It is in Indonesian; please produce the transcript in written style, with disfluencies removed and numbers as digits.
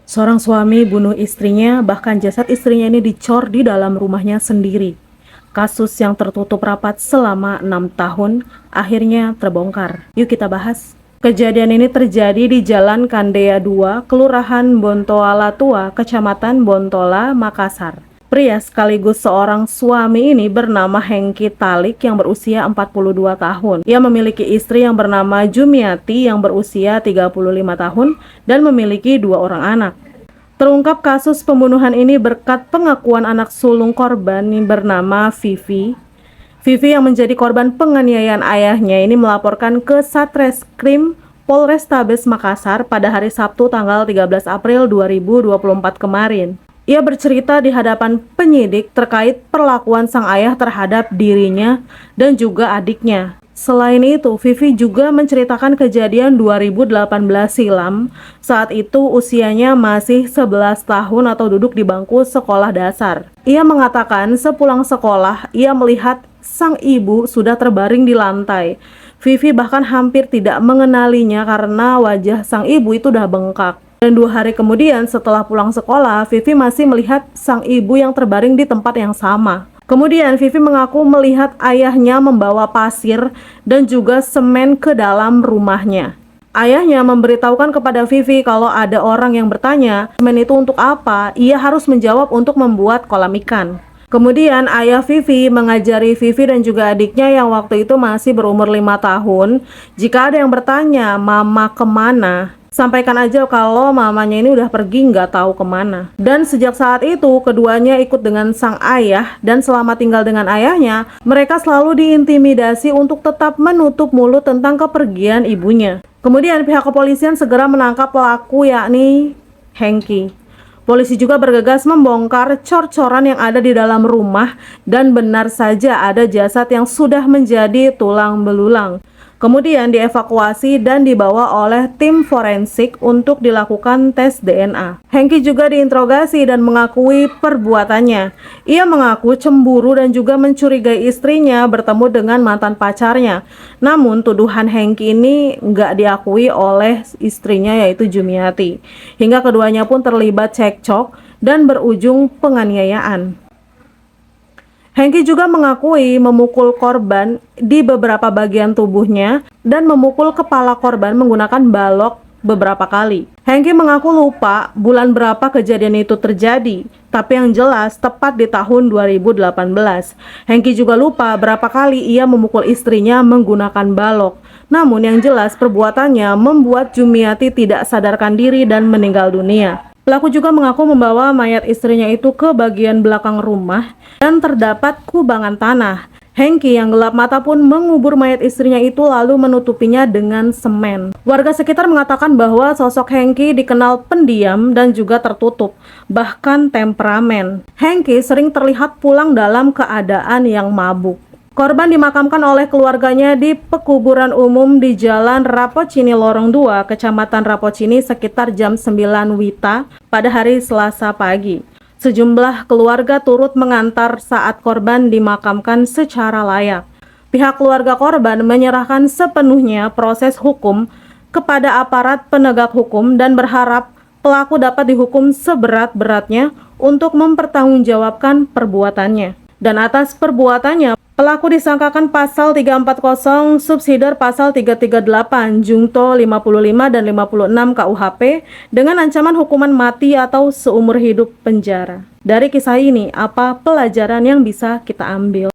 Seorang suami bunuh istrinya, bahkan jasad istrinya ini dicor di dalam rumahnya sendiri. Kasus yang tertutup rapat selama 6 tahun akhirnya terbongkar. Yuk kita bahas. Kejadian ini terjadi di Jalan Kandea 2, Kelurahan Bontoala Tua, Kecamatan Bontola, Makassar. Pria sekaligus seorang suami ini bernama Hengki Talik yang berusia 42 tahun. Ia memiliki istri yang bernama Jumiati yang berusia 35 tahun dan memiliki 2 orang anak. Terungkap kasus pembunuhan ini berkat pengakuan anak sulung korban yang bernama Vivi. Vivi yang menjadi korban penganiayaan ayahnya ini melaporkan ke Satreskrim Polrestabes Makassar pada hari Sabtu tanggal 13 April 2024 kemarin. Ia bercerita di hadapan penyidik terkait perlakuan sang ayah terhadap dirinya dan juga adiknya. Selain itu, Vivi juga menceritakan kejadian 2018 silam. Saat itu usianya masih 11 tahun atau duduk di bangku sekolah dasar. Ia mengatakan sepulang sekolah, ia melihat sang ibu sudah terbaring di lantai. Vivi bahkan hampir tidak mengenalinya karena wajah sang ibu itu udah bengkak. Dan 2 hari kemudian setelah pulang sekolah, Vivi masih melihat sang ibu yang terbaring di tempat yang sama. Kemudian Vivi mengaku melihat ayahnya membawa pasir dan juga semen ke dalam rumahnya. Ayahnya memberitahukan kepada Vivi kalau ada orang yang bertanya, semen itu untuk apa? Ia harus menjawab untuk membuat kolam ikan. Kemudian ayah Vivi mengajari Vivi dan juga adiknya yang waktu itu masih berumur 5 tahun, jika ada yang bertanya, "Mama kemana?" Sampaikan aja kalau mamanya ini udah pergi nggak tahu kemana. Dan sejak saat itu keduanya ikut dengan sang ayah, dan selama tinggal dengan ayahnya mereka selalu diintimidasi untuk tetap menutup mulut tentang kepergian ibunya. Kemudian pihak kepolisian segera menangkap pelaku yakni Hengki. Polisi juga bergegas membongkar cor-coran yang ada di dalam rumah dan benar saja ada jasad yang sudah menjadi tulang belulang. Kemudian dievakuasi dan dibawa oleh tim forensik untuk dilakukan tes DNA. Hengki juga diinterogasi dan mengakui perbuatannya. Ia mengaku cemburu dan juga mencurigai istrinya bertemu dengan mantan pacarnya. Namun tuduhan Hengki ini nggak diakui oleh istrinya yaitu Jumiati. Hingga keduanya pun terlibat cekcok dan berujung penganiayaan. Hengki juga mengakui memukul korban di beberapa bagian tubuhnya dan memukul kepala korban menggunakan balok beberapa kali. Hengki mengaku lupa bulan berapa kejadian itu terjadi, tapi yang jelas tepat di tahun 2018. Hengki juga lupa berapa kali ia memukul istrinya menggunakan balok. Namun yang jelas perbuatannya membuat Jumiati tidak sadarkan diri dan meninggal dunia. Pelaku juga mengaku membawa mayat istrinya itu ke bagian belakang rumah dan terdapat kubangan tanah. Hengki yang gelap mata pun mengubur mayat istrinya itu lalu menutupinya dengan semen. Warga sekitar mengatakan bahwa sosok Hengki dikenal pendiam dan juga tertutup, bahkan temperamen. Hengki sering terlihat pulang dalam keadaan yang mabuk. Korban dimakamkan oleh keluarganya di pekuburan umum di Jalan Rapocini Lorong 2, Kecamatan Rapocini sekitar jam 9 WITA pada hari Selasa pagi. Sejumlah keluarga turut mengantar saat korban dimakamkan secara layak. Pihak keluarga korban menyerahkan sepenuhnya proses hukum kepada aparat penegak hukum dan berharap pelaku dapat dihukum seberat-beratnya untuk mempertanggungjawabkan perbuatannya. Dan atas perbuatannya, pelaku disangkakan pasal 340 subsidiar pasal 338 Jungto 55 dan 56 KUHP dengan ancaman hukuman mati atau seumur hidup penjara. Dari kisah ini, apa pelajaran yang bisa kita ambil?